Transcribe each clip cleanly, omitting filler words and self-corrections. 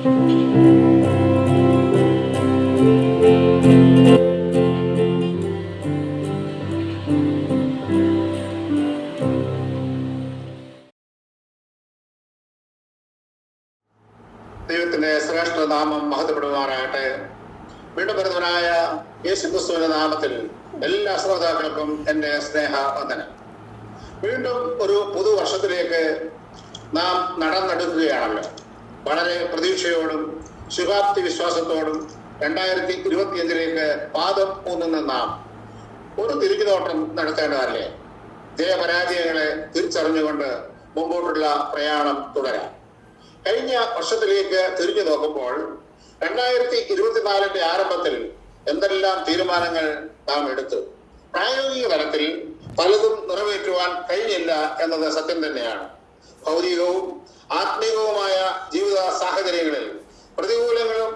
ദൈവത്തിന്റെ ശ്രേഷ്ഠ നാമം മഹത്വപ്പെടുവാനാകട്ടെ. വീണ്ടും വരുന്നവനായ യേശുക്രിസ്തുവിന്റെ നാമത്തിൽ എല്ലാ ശ്രോതാക്കൾക്കും എൻ്റെ സ്നേഹ വന്ദനം. വീണ്ടും ഒരു പുതുവർഷത്തിലേക്ക് നാം നടന്നെടുക്കുകയാണല്ലോ. വളരെ പ്രതീക്ഷയോടും ശുഭാപ്തി വിശ്വാസത്തോടും 2025 പാദം ഊന്നുന്ന നാം ഒരു തിരിഞ്ഞുനോട്ടം നടത്തേണ്ടതല്ലേ? ജയപരാജയങ്ങളെ തിരിച്ചറിഞ്ഞുകൊണ്ട് മുമ്പോട്ടുള്ള പ്രയാണം തുടരാം. കഴിഞ്ഞ വർഷത്തിലേക്ക് തിരിഞ്ഞു നോക്കുമ്പോൾ 2024 ആരംഭത്തിൽ എന്തെല്ലാം തീരുമാനങ്ങൾ നാം എടുത്തു. പ്രായോഗിക തലത്തിൽ പലതും നിറവേറ്റുവാൻ കഴിഞ്ഞില്ല എന്നത് സത്യം തന്നെയാണ്. ഭൗതികവും ആത്മീയവുമായ ജീവിത സാഹചര്യങ്ങളിൽ പ്രതികൂലങ്ങളും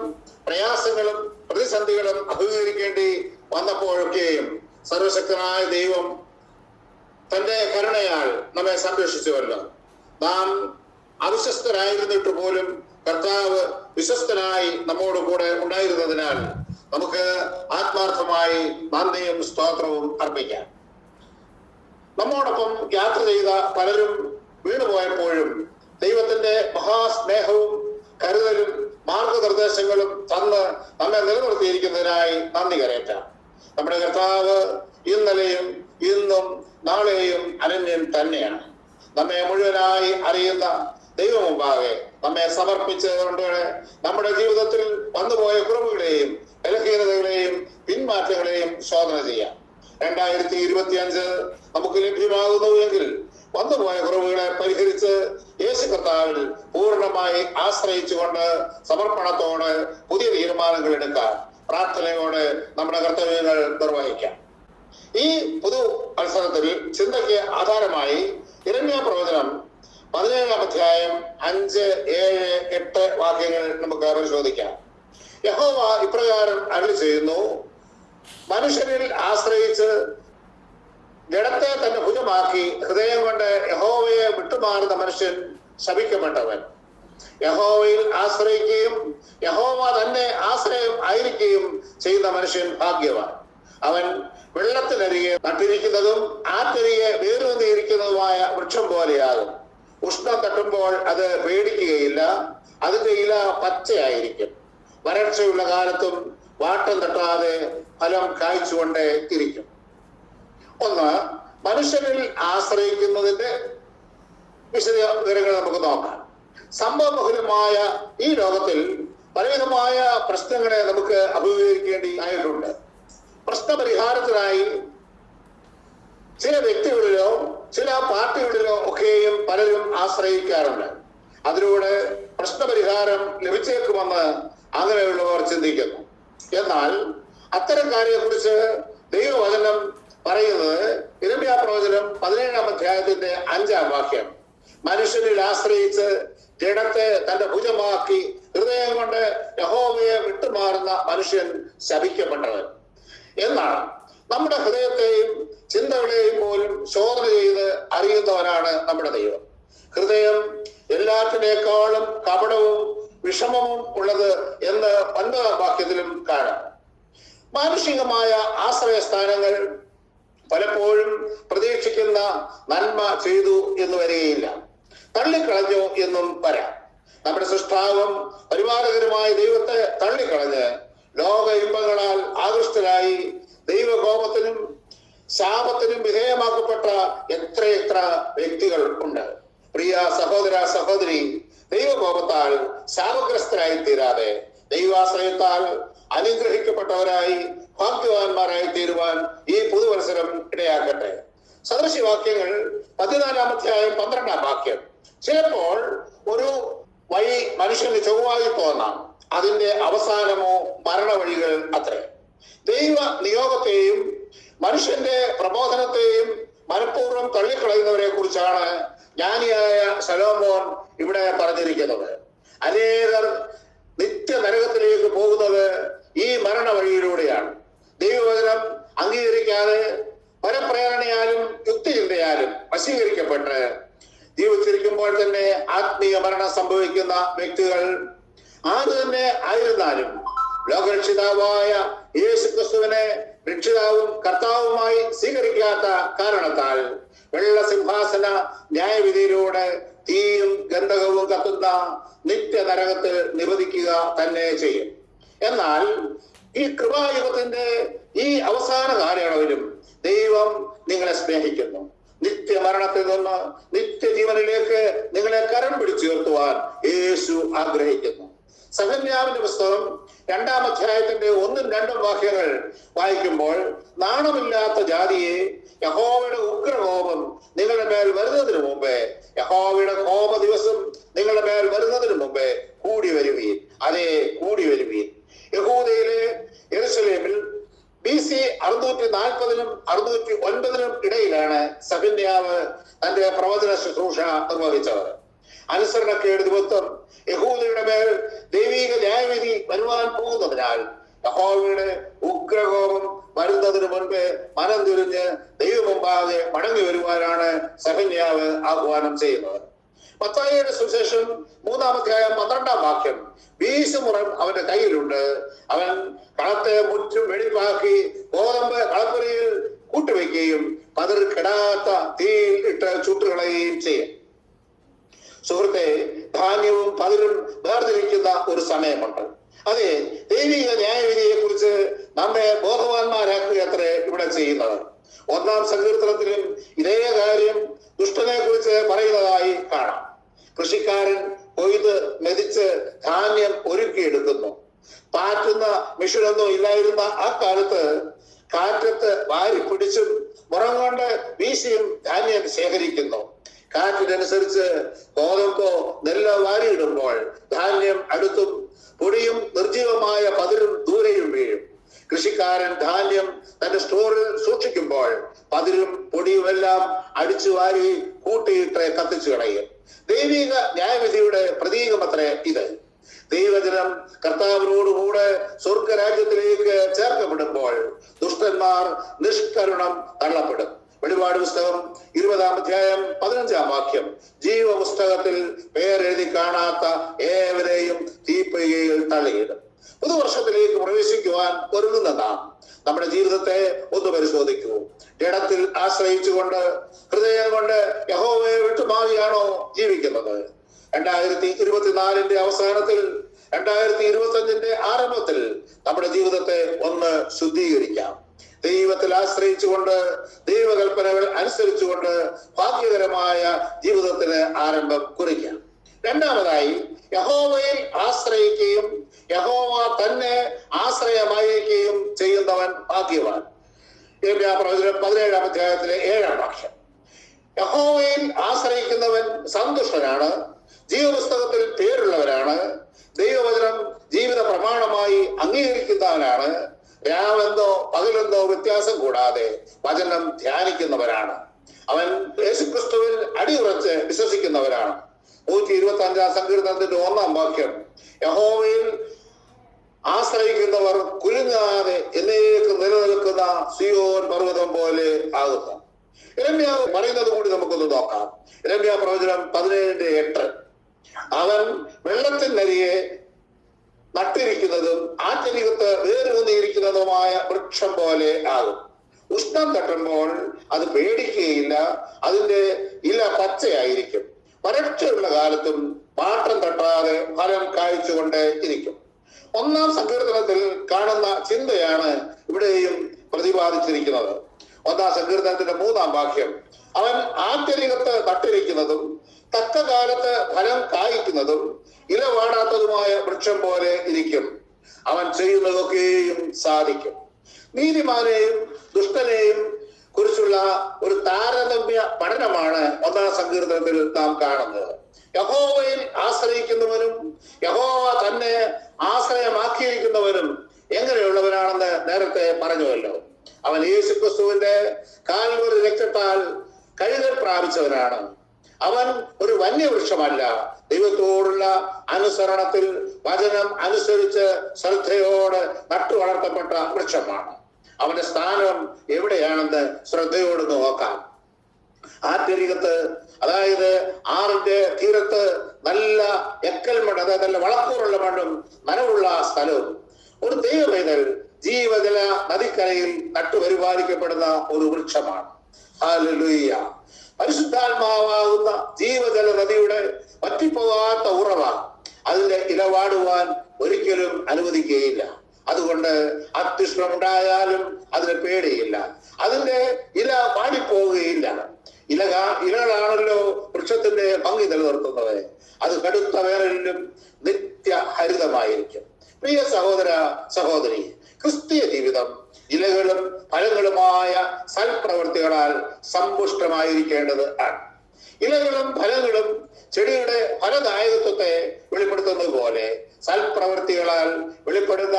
പ്രയാസങ്ങളും പ്രതിസന്ധികളും അഭിമുഖീകരിക്കേണ്ടി വന്നപ്പോഴൊക്കെയും സർവശക്തനായ ദൈവം തന്റെ കരുണയാൽ നമ്മെ സംരക്ഷിച്ചുവല്ലോ. നാം അവിശ്വസ്തരായിരുന്നിട്ട് പോലും കർത്താവ് വിശ്വസ്തനായി നമ്മോട് കൂടെ ഉണ്ടായിരുന്നതിനാൽ നമുക്ക് ആത്മാർത്ഥമായി നന്ദിയും സ്തോത്രവും അർപ്പിക്കാം. നമ്മോടൊപ്പം യാത്ര ചെയ്ത പലരും വീണുപോയപ്പോഴും ദൈവത്തിന്റെ മഹാസ്നേഹവും കരുതലും മാർഗനിർദ്ദേശങ്ങളും തന്ന് നമ്മെ നിലനിർത്തിയിരിക്കുന്നതിനായി നന്ദി കരയറ്റാം. നമ്മുടെ കർത്താവ് ഇന്നലെയും ഇന്നും നാളെയും അനന്യൻ തന്നെയാണ്. നമ്മെ മുഴുവനായി അറിയുന്ന ദൈവം മുമ്പാകെ നമ്മെ സമർപ്പിച്ചതുകൊണ്ട് നമ്മുടെ ജീവിതത്തിൽ വന്നുപോയ കുറവുകളെയും ബലഹീനതകളെയും പിന്മാറ്റങ്ങളെയും ശോധന ചെയ്യാം. 2025 നമുക്ക് ലഭ്യമാകുന്നു എങ്കിൽ വന്നുപോയ കുറവുകളെ പരിഹരിച്ച് യേശു കർത്താവിൽ പൂർണ്ണമായി ആശ്രയിച്ചുകൊണ്ട് സമർപ്പണത്തോടെ പുതിയ തീരുമാനങ്ങൾ എടുക്കാൻ പ്രാർത്ഥനയോടെ നമ്മുടെ കർത്തവ്യങ്ങൾ നിർവഹിക്കാം. ഈ പുതു അവസരത്തിൽ ചിന്തയ്ക്ക് ആധാരമായി യിരെമ്യാ പ്രവചനം 17-ാം അധ്യായം 5, 7, 8 വാക്യങ്ങൾ നമുക്ക് പരിശോധിക്കാം. യഹോവ ഇപ്രകാരം അരുളി ചെയ്യുന്നു: മനുഷ്യരിൽ ആശ്രയിച്ച് ജഡത്തെ തന്നെ ഭുജമാക്കി ഹൃദയം കൊണ്ട് യഹോവയെ വിട്ടുമാറുന്ന മനുഷ്യൻ ശപിക്കപ്പെട്ടവൻ. യഹോവയിൽ ആശ്രയിക്കുകയും യഹോവ തന്നെ ആശ്രയം ആയിരിക്കുകയും ചെയ്യുന്ന മനുഷ്യൻ ഭാഗ്യവാൻ. അവൻ വെള്ളത്തിനരികെ നട്ടിരിക്കുന്നതും ആറ്റരികെ വേരൂന്നിയിരിക്കുന്നതുമായ വൃക്ഷം പോലെയാകും. ഉഷ്ണം തട്ടുമ്പോൾ അത് പേടിക്കുകയില്ല, അതിന്റെ ഇല പച്ചയായിരിക്കും. വരൾച്ചയുള്ള കാലത്തും വാട്ടം തട്ടാതെ ഫലം കായ്ച്ചുകൊണ്ടേ ഇരിക്കും. ഒന്ന്, മനുഷ്യനിൽ ആശ്രയിക്കുന്നതിന്റെ വിശദവിവരങ്ങൾ നമുക്ക് നോക്കാം. സംഭവബഹുലമായ ഈ ലോകത്തിൽ പലവിധമായ പ്രശ്നങ്ങളെ നമുക്ക് അഭിമുഖീകരിക്കേണ്ടി ആയിട്ടുണ്ട്. പ്രശ്നപരിഹാരത്തിനായി ചില വ്യക്തികളിലോ ചില പാർട്ടികളിലോ ഒക്കെയും പലരും ആശ്രയിക്കാറുണ്ട്. അതിലൂടെ പ്രശ്നപരിഹാരം ലഭിച്ചേക്കുമെന്ന് അങ്ങനെയുള്ളവർ ചിന്തിക്കുന്നു. എന്നാൽ അത്തരക്കാരെ കുറിച്ച് ദൈവവചനം പറയുന്നത് യിരെമ്യാ പ്രവചനം 17-ാം അധ്യായത്തിന്റെ 5-ാം വാക്യം: മനുഷ്യനിൽ ആശ്രയിച്ച് ജഡത്തെ തന്റെ ഭുജമാക്കി ഹൃദയം കൊണ്ട് യഹോവയെ വിട്ടുമാറുന്ന മനുഷ്യൻ ശപിക്കപ്പെട്ടവൻ എന്നാണ്. നമ്മുടെ ഹൃദയത്തെയും ചിന്തകളെയും പോലും ശോധന ചെയ്ത് അറിയുന്നവനാണ് നമ്മുടെ ദൈവം. ഹൃദയം എല്ലാറ്റിനേക്കാളും കപടവും വിഷമവും ഉള്ളത് എന്ന് 9-ാം വാക്യത്തിലും കാണാം. മാനുഷികമായ ആശ്രയസ്ഥാനങ്ങൾ പലപ്പോഴും പ്രതീക്ഷിക്കുന്ന നന്മ ചെയ്തു എന്ന് വരികയില്ല, തള്ളിക്കളഞ്ഞു എന്നും വരാം. നമ്മുടെ സൃഷ്ടാവും പരിപാലകരുമായ ദൈവത്തെ തള്ളിക്കളഞ്ഞ് ലോക ഇമ്പങ്ങളാൽ ആകൃഷ്ടരായി ദൈവകോപത്തിനും ശാപത്തിനും വിധേയമാക്കപ്പെട്ട എത്രയെത്ര വ്യക്തികൾ ഉണ്ട്. പ്രിയ സഹോദര സഹോദരി, ദൈവകോപത്താൽ ശാപഗ്രസ്തരായി തീരാതെ ദൈവാശ്രയത്താൽ അനുഗ്രഹിക്കപ്പെട്ടവരായി ഭാഗ്യവാന്മാരായി തീരുവാൻ ഈ പുതുവത്സരം ഇടയാക്കട്ടെ. സദൃശവാക്യങ്ങൾ 14-ാം അധ്യായം 12-ാം വാക്യം: ചിലപ്പോൾ ഒരു വഴി മനുഷ്യന് ചൊവ്വായി തോന്നാം, അതിന്റെ അവസാനമോ മരണവഴികൾ അത്രേ. ദൈവ നിയോഗത്തെയും മനുഷ്യന്റെ പ്രബോധനത്തെയും മനഃപൂർവ്വം തള്ളിക്കളയുന്നവരെ കുറിച്ചാണ് ജ്ഞാനിയായ ശലോമോൻ ഇവിടെ പറഞ്ഞിരിക്കുന്നത്. അനേകർ നിത്യ നരകത്തിലേക്ക് പോകുന്നത് ഈ മരണ വഴിയിലൂടെയാണ്. ദൈവവചനം അംഗീകരിക്കാതെ പരപ്രേരണയാലും യുക്തിചിന്തയാലും വശീകരിക്കപ്പെട്ട് ജീവിച്ചിരിക്കുമ്പോൾ തന്നെ ആത്മീയ മരണം സംഭവിക്കുന്ന വ്യക്തികൾ ആര് തന്നെ ആയിരുന്നാലും ലോകരക്ഷിതാവായ യേശു ക്രിസ്തുവിനെ രക്ഷിതാവും കർത്താവുമായി സ്വീകരിക്കാത്ത കാരണത്താൽ വെള്ള സിംഹാസന ന്യായവിധിയിലൂടെ തീയും ഗന്ധകവും കത്തുന്ന നിത്യ നരകത്തിൽ നിബന്ധിക്കുക തന്നെ ചെയ്യും. എന്നാൽ ഈ കൃപായുഗത്തിന്റെ ഈ അവസാന കാലയളവിലും ദൈവം നിങ്ങളെ സ്നേഹിക്കുന്നു. നിത്യമരണത്തിൽ നിന്ന് നിത്യജീവനിലേക്ക് നിങ്ങളെ കരം പിടിച്ചുയർത്തുവാൻ യേശു ആഗ്രഹിക്കുന്നു. സെഫന്യാവിന്റെ പുസ്തകം 2-ാം അധ്യായത്തിന്റെ 1-2 വാക്യങ്ങൾ വായിക്കുമ്പോൾ, നാണമില്ലാത്ത ജാതിയെ യഹോവയുടെ ഉഗ്രകോപം നിങ്ങളുടെ മേൽ വരുന്നതിന് മുമ്പേ, യഹോവയുടെ കോപ ദിവസം നിങ്ങളുടെ മേൽ വരുന്നതിന് മുമ്പേ കൂടി വരുവീൻ, അതേ കൂടി വരുവീൻ. യഹൂദയിലെ യെരുശലേമിൽ BC 640-നും 609-നും ഇടയിലാണ് സെഫന്യാവ് തന്റെ പ്രവചന ശുശ്രൂഷ നിർവഹിച്ചത്. അനുസരണക്കേട് നിമിത്തം യഹൂദയുടെ മേൽ ദൈവിക ന്യായവിധി വരുവാൻ പോകുന്നതിനാൽ യഹോവയുടെ ഉഗ്രകോപം വരുന്നതിന് മുൻപ് മനം തിരിഞ്ഞ് ദൈവമുമ്പാകെ മടങ്ങി വരുവാനാണ് സെഫന്യാവ് ആഹ്വാനം ചെയ്യുന്നത്. മത്തായിയുടെ സുവിശേഷം 3-ാം അധ്യായം 12-ാം വാക്യം, വീശുമുറം അവന്റെ കയ്യിലുണ്ട്, അവൻ കളത്തെ മുറ്റും വെടിപ്പാക്കി ഗോതമ്പ് കളപ്പുരയിൽ കൂട്ടുവെക്കുകയും പതിർ കെടാത്ത തീയിൽ ഇട്ട് ചുട്ടുകളയുകയും ചെയ്യും. സുഹൃത്തെ, ധാന്യവും പതിരും വേർതിരിക്കുന്ന ഒരു സമയമുണ്ട്. അതെ, ദൈവിക ന്യായവിധിയെ കുറിച്ച് നമ്മെ ബോധവാന്മാരാക്കുക അത്രേ ഇവിടെ ചെയ്യുന്നത്. 1-ാം സങ്കീർത്തനത്തിലും ഇതേ കാര്യം ദുഷ്ടനെ കുറിച്ച് പറയുന്നതായി കാണാം. കൃഷിക്കാരൻ കൊയ്ത് മെതിച്ച് ധാന്യം ഒരുക്കിയെടുക്കുന്നു. പാറ്റുന്ന മെഷീനൊന്നും ഇല്ലായിരുന്ന ആ കാലത്ത് കാറ്റത്ത് വാരി പിടിച്ചും മുറം കൊണ്ട് വീശിയും ധാന്യം ശേഖരിക്കുന്നു. കാറ്റിനനുസരിച്ച് ഗോതമ്പോ നെല്ലോ വാരിയിടുമ്പോൾ ധാന്യം അടുത്തും പൊടിയും നിർജീവമായ പതിരും ദൂരെയും വീഴും. കൃഷിക്കാരൻ ധാന്യം തന്റെ സ്റ്റോറിൽ സൂക്ഷിക്കുമ്പോൾ പതിരും പൊടിയുമെല്ലാം അടിച്ചു വാരി കൂട്ടിയിട്ട് കത്തിച്ചു കളയും. ദൈവിക ന്യായവിധിയുടെ പ്രതീകമത്രേ ഇത്. ദൈവജനം കർത്താവിനോടുകൂടെ സ്വർഗരാജ്യത്തിലേക്ക് ചേർക്കപ്പെടുമ്പോൾ ദുഷ്ടന്മാർ നിഷ്കരുണം തള്ളപ്പെടും. വെളിപാട് പുസ്തകം 20-ാം അധ്യായം 15-ാം വാക്യം, ജീവപുസ്തകത്തിൽ പേരെഴുതി കാണാത്ത ഏവരെയും തീപ്പൊയ്കയിൽ തള്ളിയിടും. പുതുവർഷത്തിലേക്ക് പ്രവേശിക്കുവാൻ ഒരുങ്ങുന്ന നാം നമ്മുടെ ജീവിതത്തെ ഒന്ന് പരിശോധിക്കൂ. ജഡത്തിൽ ആശ്രയിച്ചുകൊണ്ട് ഹൃദയം കൊണ്ട് യഹോവയെ വിട്ടുമാറിയാണോ ജീവിക്കുന്നത്? 2024-ന്റെ അവസാനത്തിൽ 2025-ന്റെ ആരംഭത്തിൽ നമ്മുടെ ജീവിതത്തെ ഒന്ന് ശുദ്ധീകരിക്കാം. ദൈവത്തിൽ ആശ്രയിച്ചുകൊണ്ട് ദൈവകൽപ്പനകൾ അനുസരിച്ചുകൊണ്ട് ഭാഗ്യകരമായ ജീവിതത്തിന് ആരംഭം കുറിക്കാം. രണ്ടാമതായി, യഹോവയിൽ ആശ്രയിക്കുകയും യഹോവ തന്നെ ആശ്രയമായിരിക്കുകയും ചെയ്യുന്നവൻ ഭാഗ്യവാൻ. പ്രവചനം 17-ാം അധ്യായത്തിലെ 7-ാം വാക്യം, യഹോവയിൽ ആശ്രയിക്കുന്നവൻ സന്തുഷ്ടനാണ്, ജീവപുസ്തകത്തിൽ പേരുള്ളവരാണ്, ദൈവവചനം ജീവിത പ്രമാണമായി അംഗീകരിക്കുന്നവനാണ്, രാവെന്തോ പകലെന്തോ വ്യത്യാസം കൂടാതെ വചനം ധ്യാനിക്കുന്നവരാണ്. അവൻ യേശുക്രിസ്തുവിൽ അടിയുറച്ച് വിശ്വസിക്കുന്നവരാണ്. 125-ാം സങ്കീർത്തനത്തിന്റെ 1-ാം വാക്യം, യഹോവയിൽ ആശ്രയിക്കുന്നവർ കുലുങ്ങാതെ എന്നേക്ക് നിലനിൽക്കുന്ന സിയോൻ പർവ്വതം പോലെ ആകുന്നു. യിരെമ്യാവ് പറയുന്നത് കൂടി നമുക്കൊന്ന് നോക്കാം. യിരെമ്യാ പ്രവചനം 17-8, അവൻ വെള്ളത്തിനരികെ നട്ടിരിക്കുന്നതും ആറ്റരികത്ത് വേരൂന്നിയിരിക്കുന്നതുമായ വൃക്ഷം പോലെ ആകും. ഉഷ്ണം തട്ടുമ്പോൾ അത് പേടിക്കുകയില്ല, അതിന്റെ ഇല പച്ചയായിരിക്കും. വരൾച്ചയുള്ള കാലത്തും പാട്ടം തട്ടാതെ ഫലം കായ്ച്ചുകൊണ്ട് ഇരിക്കും. 1-ാം സങ്കീർത്തനത്തിൽ കാണുന്ന ചിന്തയാണ് ഇവിടെയും പ്രതിപാദിച്ചിരിക്കുന്നത്. 1-ാം സങ്കീർത്തനത്തിന്റെ 3-ാം വാക്യം, അവൻ ആറ്റരികത്ത് നട്ടിരിക്കുന്നതും തക്ക കാലത്ത് ഫലം കായ്ക്കുന്നതും ഇല വാടാത്തതുമായ വൃക്ഷം പോലെ ഇരിക്കും. അവൻ ചെയ്യുന്നതൊക്കെയും സാധിക്കും. നീതിമാനെയും ദുഷ്ടനെയും കുറിച്ചുള്ള ഒരു താരതമ്യ പഠനമാണ് 1-ാം സങ്കീർത്തനത്തിൽ നാം കാണുന്നത്. യഹോവയിൽ ആശ്രയിക്കുന്നവനും യഹോവ തന്നെ ആശ്രയമാക്കിയിരിക്കുന്നവനും എങ്ങനെയുള്ളവനാണെന്ന് നേരത്തെ പറഞ്ഞുവല്ലോ. അവൻ യേശുക്രിസ്തുവിന്റെ കാൽവരി രക്തത്താൽ കഴുകൽ പ്രാപിച്ചവനാണ്. അവൻ ഒരു വന്യവൃക്ഷമല്ല, ദൈവത്തോടുള്ള അനുസരണത്തിൽ വചനം അനുസരിച്ച് ശ്രദ്ധയോടെ നട്ടു വളർത്തപ്പെട്ട വൃക്ഷമാണ്. അവന്റെ സ്ഥാനം എവിടെയാണെന്ന് ശ്രദ്ധയോട് നോക്കാം. ആറ്റരികത്ത്, അതായത് ആറിന്റെ തീരത്ത് നല്ല എക്കൽ മണ്ണ്, അതായത് നല്ല വളക്കൂറുള്ള മണ്ണും നനവുള്ള സ്ഥലവും. ഒരു ദൈവവേദൽ ജീവജല നദിക്കരയിൽ നട്ടുപരിപാലിക്കപ്പെടുന്ന ഒരു വൃക്ഷമാണ്. ഹല്ലേലൂയ. പരിശുദ്ധാത്മാവാകുന്ന ജീവജല നദിയുടെ വറ്റിപ്പോകാത്ത ഉറവ അതിന്റെ ഇലവാടുവാൻ ഒരിക്കലും അനുവദിക്കുകയില്ല. അതുകൊണ്ട് അത്യുഷ്ണമുണ്ടായാലും അതിന് പേടിയില്ല, അതിന്റെ ഇല വാടിപ്പോവുകയില്ല. ഇലകളാണല്ലോ വൃക്ഷത്തിന്റെ ഭംഗി നിലനിർത്തുന്നത്. അത് കടുത്ത വേനലിലും നിത്യ ഹരിതമായിരിക്കും. പ്രിയ സഹോദര സഹോദരി, ക്രിസ്തീയ ജീവിതം ഇലകളും ഫലങ്ങളുമായ സൽപ്രവൃത്തികളാൽ സമ്പുഷ്ടമായിരിക്കേണ്ടത് ആണ്. ഇലകളും ഫലങ്ങളും ചെടിയുടെ ഫലദായകത്വത്തെ വെളിപ്പെടുത്തുന്നത് പോലെ സൽപ്രവൃത്തികളാൽ വെളിപ്പെടുന്ന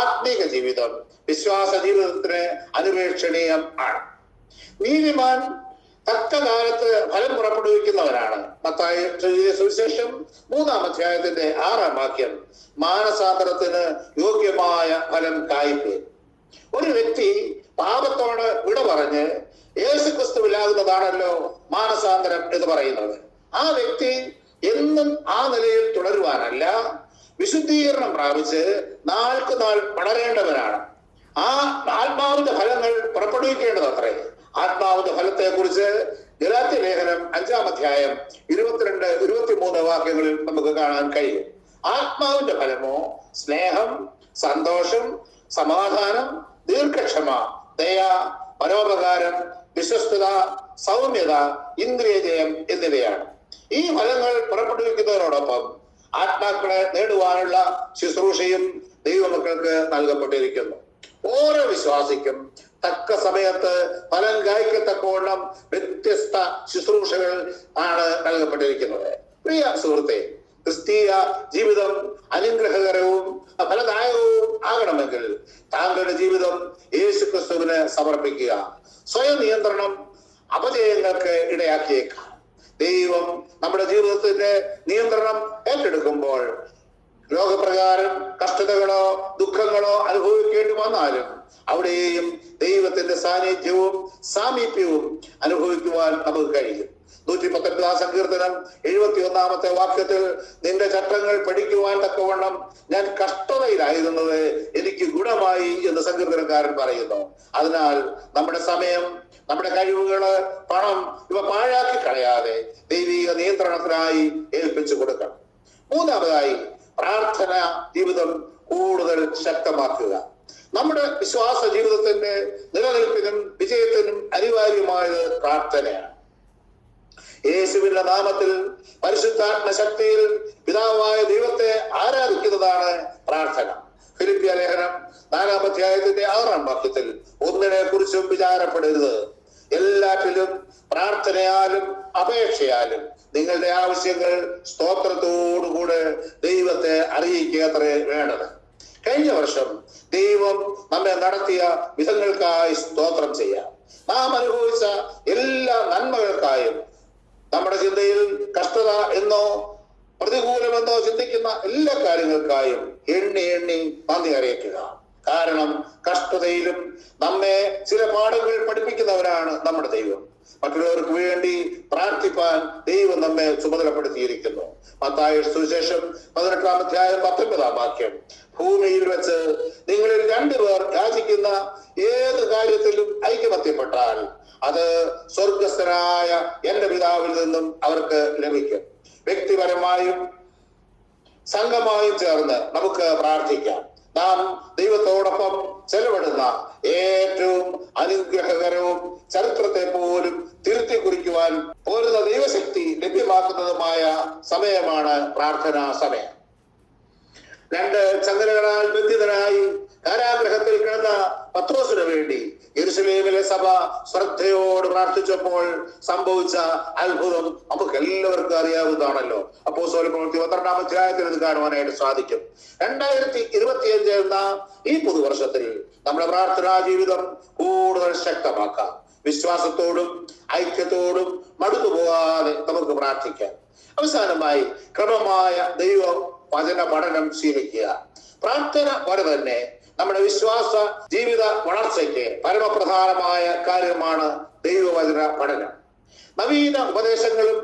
ആത്മീക ജീവിതം വിശ്വാസ ജീവിതത്തിന് അനുപേക്ഷണീയം ആണ്. നീതിമാൻ തക്ക കാലത്ത് ഫലം പുറപ്പെടുവിക്കുന്നവരാണ്. മത്തായി സുവിശേഷം 3-ാം അധ്യായത്തിന്റെ 6-ാം വാക്യം, മാനസാന്തരത്തിന് യോഗ്യമായ ഫലം കായ്പ്. ഒരു വ്യക്തി പാപത്തോട് വിട പറഞ്ഞ് യേശുക്രിസ്തുവിലാകുന്നതാണല്ലോ മാനസാന്തരം എന്ന് പറയുന്നത്. ആ വ്യക്തി എന്നും ആ നിലയിൽ തുടരുവാനല്ല, വിശുദ്ധീകരണം പ്രാപിച്ച് നാൾക്ക് നാൾ വളരേണ്ടവരാണ്. ആ ആത്മാവിന്റെ ഫലങ്ങൾ പുറപ്പെടുവിക്കേണ്ടത് അത്രേ. ആത്മാവിന്റെ ഫലത്തെ കുറിച്ച് ഗലാത്യ ലേഖനം 5-ാം അധ്യായം 22-23 വാക്യങ്ങളിൽ നമുക്ക് കാണാൻ കഴിയും. ആത്മാവിന്റെ ഫലമോ സ്നേഹം, സന്തോഷം, സമാധാനം, ദീർഘക്ഷമ, ദയ, പരോപകാരം, വിശ്വസ്തത, സൗമ്യത, ഇന്ദ്രിയജയം എന്നിവയാണ്. ഈ ഫലങ്ങൾ പുറപ്പെടുവിക്കുന്നതിനോടൊപ്പം ആത്മാക്കളെ നേടുവാനുള്ള ശുശ്രൂഷയും ദൈവമക്കൾക്ക് നൽകപ്പെട്ടിരിക്കുന്നു. ഓരോ വിശ്വാസിക്കും തക്ക സമയത്ത് ഫലം കായ്ക്കത്തക്കവണ്ണം വ്യത്യസ്ത ശുശ്രൂഷകൾ ആണ് നൽകപ്പെട്ടിരിക്കുന്നത്. പ്രിയ സുഹൃത്തെ, ക്രിസ്തീയ ജീവിതം അനുഗ്രഹകരവും ഫലദായകവും ആകണമെങ്കിൽ താങ്കളുടെ ജീവിതം യേശുക്രിസ്തുവിന് സമർപ്പിക്കുക. സ്വയം നിയന്ത്രണം അപജയങ്ങൾക്ക് ഇടയാക്കിയേക്കാം. ദൈവം നമ്മുടെ ജീവിതത്തിന്റെ നിയന്ത്രണം ഏറ്റെടുക്കുമ്പോൾ രോഗപ്രകാരം കഷ്ടതകളോ ദുഃഖങ്ങളോ അനുഭവിക്കേണ്ടി വന്നാലും അവിടെയും ദൈവത്തിന്റെ സാന്നിധ്യവും സാമീപ്യവും അനുഭവിക്കുവാൻ നമുക്ക് കഴിയും. 119-ാം സങ്കീർത്തനം 71-ാമത്തെ വാക്യത്തിൽ, നിന്റെ ചട്ടങ്ങൾ പഠിക്കുവാൻ തക്കവണ്ണം ഞാൻ കഷ്ടതയിലായിരുന്നത് എനിക്ക് ഗുണമായി എന്ന് സങ്കീർത്തനക്കാരൻ പറയുന്നു. അതിനാൽ നമ്മുടെ സമയം, നമ്മുടെ കഴിവുകള്, പണം ഇവ പാഴാക്കി കളയാതെ ദൈവിക നിയന്ത്രണത്തിനായി ഏൽപ്പിച്ചു കൊടുക്കണം. 3-ാമതായി, പ്രാർത്ഥന ജീവിതം കൂടുതൽ ശക്തമാക്കുക. നമ്മുടെ വിശ്വാസ ജീവിതത്തിന്റെ നിലനിൽപ്പിനും വിജയത്തിനും അനിവാര്യമായത് പ്രാർത്ഥനയാണ്. യേശുവിന്റെ നാമത്തിൽ പരിശുദ്ധാത്മ ശക്തിയിൽ പിതാവായ ദൈവത്തെ ആരാധിക്കുന്നതാണ് പ്രാർത്ഥന. ഫിലിപ്പിയ ലേഖനം 4-ാം അധ്യായത്തിന്റെ 6-ാം വാക്യത്തിൽ, ഒന്നിനെ കുറിച്ചും വിചാരപ്പെടരുത്, എല്ലാറ്റിലും പ്രാർത്ഥനയാലും അപേക്ഷയാലും നിങ്ങളുടെ ആവശ്യങ്ങൾ സ്തോത്രത്തോടുകൂടെ ദൈവത്തെ അറിയിക്കത്രേ വേണ്ടത്. കഴിഞ്ഞ വർഷം ദൈവം നമ്മെ നടത്തിയ വിധങ്ങൾക്കായി സ്തോത്രം ചെയ്യാം. നാം അനുഭവിച്ച എല്ലാ നന്മകൾക്കായും, നമ്മുടെ ചിന്തയിൽ കഷ്ടത എന്നോ പ്രതികൂലമെന്നോ ചിന്തിക്കുന്ന എല്ലാ കാര്യങ്ങൾക്കായും എണ്ണി എണ്ണി നന്ദി അറിയിക്കുക. കാരണം കഷ്ടതയിലും നമ്മെ ചില പാഠങ്ങൾ പഠിപ്പിക്കുന്നവരാണ് നമ്മുടെ ദൈവം. മറ്റുള്ളവർക്ക് വേണ്ടി പ്രാർത്ഥിപ്പാൻ ദൈവം നമ്മെ ചുമതലപ്പെടുത്തിയിരിക്കുന്നു. മത്തായി സുവിശേഷം 18-ാം അധ്യായം 19-ാം വാക്യം, ഭൂമിയിൽ വെച്ച് നിങ്ങളിൽ 2 പേർ യാചിക്കുന്ന ഏത് കാര്യത്തിലും ഐക്യമത്യപ്പെട്ടാൽ അത് സ്വർഗസ്ഥനായ എന്റെ പിതാവിൽ നിന്നും അവർക്ക് ലഭിക്കും. വ്യക്തിപരമായും സംഘമായും ചേർന്ന് നമുക്ക് പ്രാർത്ഥിക്കാം. നാം ദൈവത്തോടൊപ്പം ചെലവിടുന്ന ഏറ്റവും അനുഗ്രഹകരവും ചരിത്രത്തെ പോലും തിരുത്തി കുറിക്കുവാൻ പോരുന്ന ദൈവശക്തി ലഭ്യമാക്കുന്നതുമായ സമയമാണ് പ്രാർത്ഥനാ സമയം. 2 ചങ്ങലകളാൽ ബന്ധിതനായി കാരാഗ്രഹത്തിൽ കിടന്ന പത്രോസിന് വേണ്ടി യെരുശലേമിലെ സഭ ശ്രദ്ധയോട് പ്രാർത്ഥിച്ചപ്പോൾ സംഭവിച്ച അത്ഭുതം നമുക്ക് എല്ലാവർക്കും അറിയാവുന്നതാണല്ലോ. അപ്പോസ്തല പ്രവൃത്തി 12-ാം അധ്യായത്തിൽ ഇത് കാണുവാനായിട്ട് സാധിക്കും. 2025 എന്ന ഈ പുതുവർഷത്തിൽ നമ്മുടെ പ്രാർത്ഥനാ ജീവിതം കൂടുതൽ ശക്തമാക്കാം. വിശ്വാസത്തോടും ഐക്യത്തോടും മടുത്തു പോകാതെ നമുക്ക് പ്രാർത്ഥിക്കാം. അവസാനമായി, ക്രമമായ ദൈവ വചന പഠനം ശീലിക്കുക. പ്രാർത്ഥന പോലെ തന്നെ നമ്മുടെ വിശ്വാസ ജീവിത വളർച്ചയ്ക്ക് പരമപ്രധാനമായ കാര്യമാണ് ദൈവവചന പഠനം. നവീന ഉപദേശങ്ങളും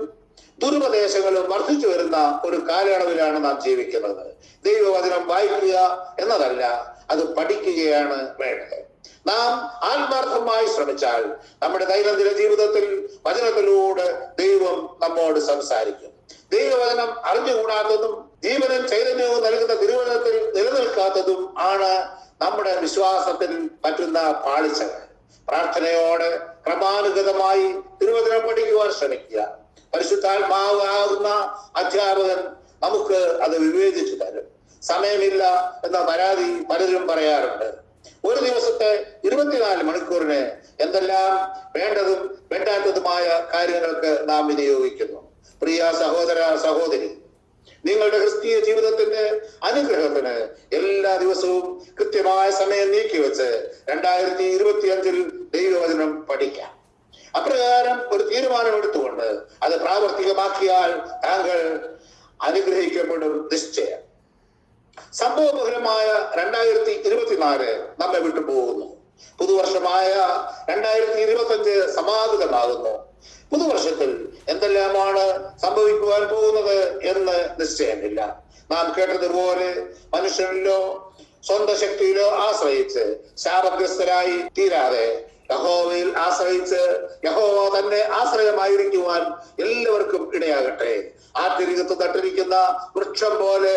ദുരുപദേശങ്ങളും വർദ്ധിച്ചു വരുന്ന ഒരു കാലയളവിലാണ് നാം ജീവിക്കുന്നത്. ദൈവവചനം വായിക്കുക എന്നതല്ല, അത് പഠിക്കുകയാണ് വേണ്ടത്. നാം ആത്മാർത്ഥമായി ശ്രമിച്ചാൽ നമ്മുടെ ദൈനംദിന ജീവിതത്തിൽ വചനത്തിലൂടെ ദൈവം നമ്മോട് സംസാരിക്കും. ദൈവവചനം അറിഞ്ഞുകൂടാത്തതും ജീവനും ചൈതന്യവും നൽകുന്ന തിരുവചനത്തിൽ നിലനിൽക്കാത്തതും ആണ് നമ്മുടെ വിശ്വാസത്തിൽ പറ്റുന്ന പാളിച്ചകൾ. പ്രാർത്ഥനയോടെ ക്രമാനുഗതമായി തിരുവചനം പഠിക്കുവാൻ ശ്രമിക്കുക. പരിശുദ്ധാത്മാവ് ആകുന്ന അധ്യാപകൻ നമുക്ക് അത് വിവേചിച്ചു തരും. സമയമില്ല എന്ന പരാതി പലരും പറയാറുണ്ട്. ഒരു ദിവസത്തെ 24 മണിക്കൂറിന് എന്തെല്ലാം വേണ്ടതും വേണ്ടാത്തതുമായ കാര്യങ്ങൾക്ക് നാം വിനിയോഗിക്കുന്നു. പ്രിയ സഹോദര സഹോദരി, നിങ്ങളുടെ ക്രിസ്തീയ ജീവിതത്തിന്റെ അനുഗ്രഹത്തിന് എല്ലാ ദിവസവും കൃത്യമായ സമയം നീക്കിവെച്ച് 2025 ദൈവവചനം പഠിക്കാം. അപ്രകാരം ഒരു തീരുമാനമെടുത്തുകൊണ്ട് അത് പ്രാവർത്തികമാക്കിയാൽ താങ്കൾ അനുഗ്രഹിക്കപ്പെടും നിശ്ചയം. സംഭവബഹുലമായ 2024 നമ്മെ വിട്ടു പോകുന്നു. പുതുവർഷമായ 2025 സമാഗതമാകുന്നു. പുതുവർഷത്തിൽ എന്തെല്ലാമാണ് സംഭവിക്കുവാൻ പോകുന്നത് എന്ന് നിശ്ചയമില്ല. നാം കേട്ടതുപോലെ മനുഷ്യനിലോ സ്വന്തം ശക്തിയിലോ ആശ്രയിച്ച് ശാപഗ്രസ്തരായി തീരാതെ യഹോവയിൽ ആശ്രയിച്ച് യഹോവ തന്നെ ആശ്രയമായിരിക്കുവാൻ എല്ലാവർക്കും ഇടയാകട്ടെ. ആത്യരികത്ത് നട്ടിരിക്കുന്ന വൃക്ഷം പോലെ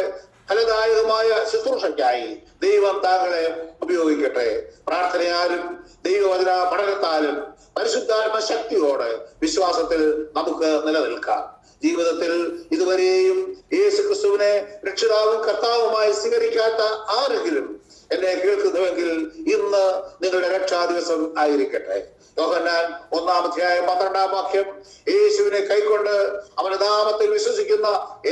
ഫലദായകമായ ശുശ്രൂഷയ്ക്കായി ദൈവം താങ്കളെ ഉപയോഗിക്കട്ടെ. പ്രാർത്ഥനയാലും ദൈവവചന പഠനത്താലും പരിശുദ്ധാത്മ ശക്തിയോടെ വിശ്വാസത്തിൽ നമുക്ക് നിലനിൽക്കാം. ജീവിതത്തിൽ ഇതുവരെയും യേശു ക്രിസ്തുവിനെ രക്ഷിതാവും കർത്താവുമായി സ്വീകരിക്കാത്ത ആരെങ്കിലും എന്നെ കേൾക്കുന്നുവെങ്കിൽ ഇന്ന് നിങ്ങളുടെ രക്ഷാ ദിവസം ആയിരിക്കട്ടെ. യോഹന്നാൻ 1:12 യേശുവിനെ കൈക്കൊണ്ട് അവന്റെ നാമത്തിൽ വിശ്വസിക്കുന്ന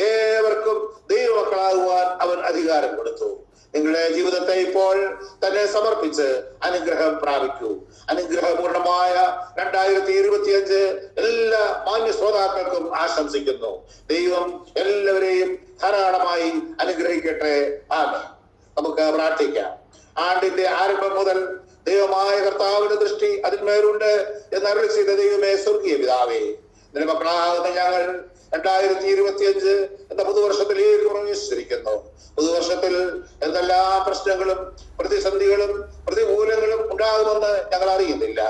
ഏവർക്കും ദൈവമക്കളാകുവാൻ അവൻ അധികാരം കൊടുത്തു. നിങ്ങളുടെ ജീവിതത്തെ ഇപ്പോൾ തന്നെ സമർപ്പിച്ച് അനുഗ്രഹം പ്രാപിക്കൂ. അനുഗ്രഹപൂർണമായ 2025 എല്ലാ മാന്യ ശ്രോതാക്കൾക്കും ആശംസിക്കുന്നു. ദൈവം എല്ലാവരെയും ധാരാളമായി അനുഗ്രഹിക്കട്ടെ. ആമേൻ. നമുക്ക് പ്രാർത്ഥിക്കാം. ആണ്ടിന്റെ ആരംഭം മുതൽ ദൈവമായ കർത്താവിന്റെ ദൃഷ്ടി അതിന്മേലുണ്ട് എന്നരുളി ചെയ്ത ദൈവമേ, സ്വർഗീയ പിതാവേ, നിന്റെ മക്കളാകുന്ന ഞങ്ങൾ 2025 എന്ന പുതുവർഷത്തിലേക്ക് പ്രവേശിച്ചിരിക്കുന്നു. പുതുവർഷത്തിൽ എന്തെല്ലാം പ്രശ്നങ്ങളും പ്രതിസന്ധികളും പ്രതികൂലങ്ങളും ഉണ്ടാകുമെന്ന് ഞങ്ങൾ അറിയുന്നില്ല.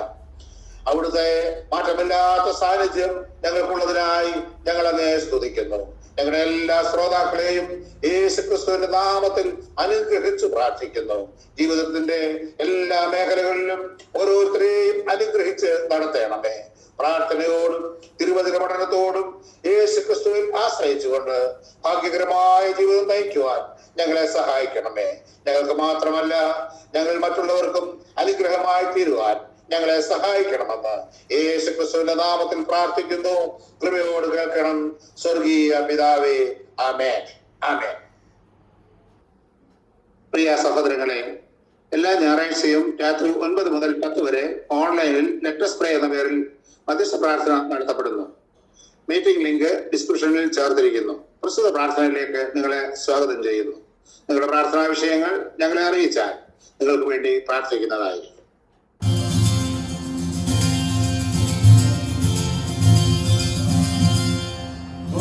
അവിടുത്തെ മാറ്റമില്ലാത്ത സാന്നിധ്യം ഞങ്ങൾക്കുള്ളതിനായി ഞങ്ങൾ അങ്ങേ സ്തുതിക്കുന്നു. ഞങ്ങളുടെ എല്ലാ ശ്രോതാക്കളെയും യേശു ക്രിസ്തുവിന്റെ നാമത്തിൽ അനുഗ്രഹിച്ചു പ്രാർത്ഥിക്കുന്നു. ജീവിതത്തിന്റെ എല്ലാ മേഖലകളിലും ഓരോരുത്തരെയും അനുഗ്രഹിച്ച് നടത്തണമേ. പ്രാർത്ഥനയോടും തിരുവചന പഠനത്തോടും യേശു ക്രിസ്തുവിൽ ആശ്രയിച്ചുകൊണ്ട് ഭാഗ്യകരമായ ജീവിതം നയിക്കുവാൻ ഞങ്ങളെ സഹായിക്കണമേ. ഞങ്ങൾക്ക് മാത്രമല്ല, ഞങ്ങൾ മറ്റുള്ളവർക്കും അനുഗ്രഹമായി തീരുവാൻ ഞങ്ങളെ സഹായിക്കണമെന്ന് യേശു ക്രിസ്തുവിന്റെ നാമത്തിൽ പ്രാർത്ഥിക്കുന്നു. കൃപയോട് കേൾക്കണം സ്വർഗീയ പിതാവേ. ആമേൻ. ആമേൻ. പ്രിയ സഹോദരങ്ങളെ, എല്ലാ ഞായറാഴ്ചയും രാത്രി 9 മുതൽ 10 വരെ ഓൺലൈനിൽ ലെറ്റസ് പ്രേ എന്ന പേരിൽ മധ്യസ്ഥ പ്രാർത്ഥന നടത്തപ്പെടുന്നു. മീറ്റിംഗ് ലിങ്ക് ഡിസ്ക്രിപ്ഷനിൽ ചേർത്തിരിക്കുന്നു. പ്രസ്തുത പ്രാർത്ഥനയിലേക്ക് നിങ്ങളെ സ്വാഗതം ചെയ്യുന്നു. നിങ്ങളുടെ പ്രാർത്ഥനാ വിഷയങ്ങൾ ഞങ്ങളെ അറിയിച്ചാൽ നിങ്ങൾക്ക് വേണ്ടി പ്രാർത്ഥിക്കുന്നതായിരിക്കും.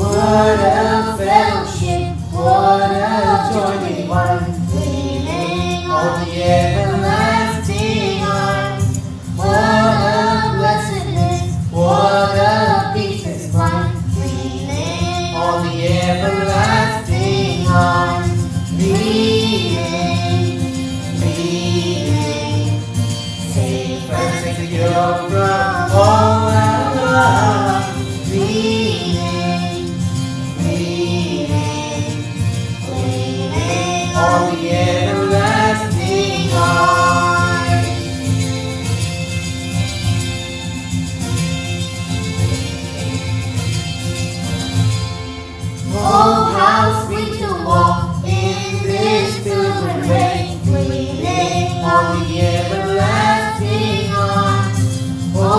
What a fellowship, what a joining one, leaning on the everlasting arms. What a blessedness, what a peace is won, leaning on the everlasting arms. Leaning, leaning, safe and secure from all alarm. On the everlasting arms. Oh, how sweet to walk in this pilgrim way, leaning on the everlasting arms. Oh,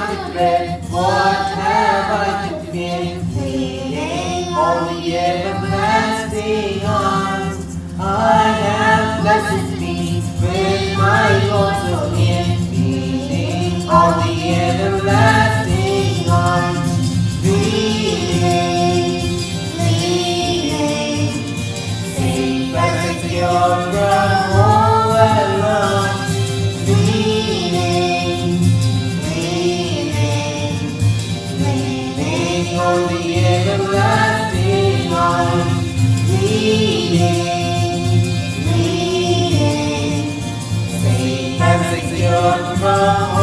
to dread? What have I to fear? Leaning on the everlasting arms, I have blessed peace with my Lord so near. Leaning on the everlasting arms, leaning, safe and secure from all alarm. Leaning on the everlasting arms, leaning, safe and secure from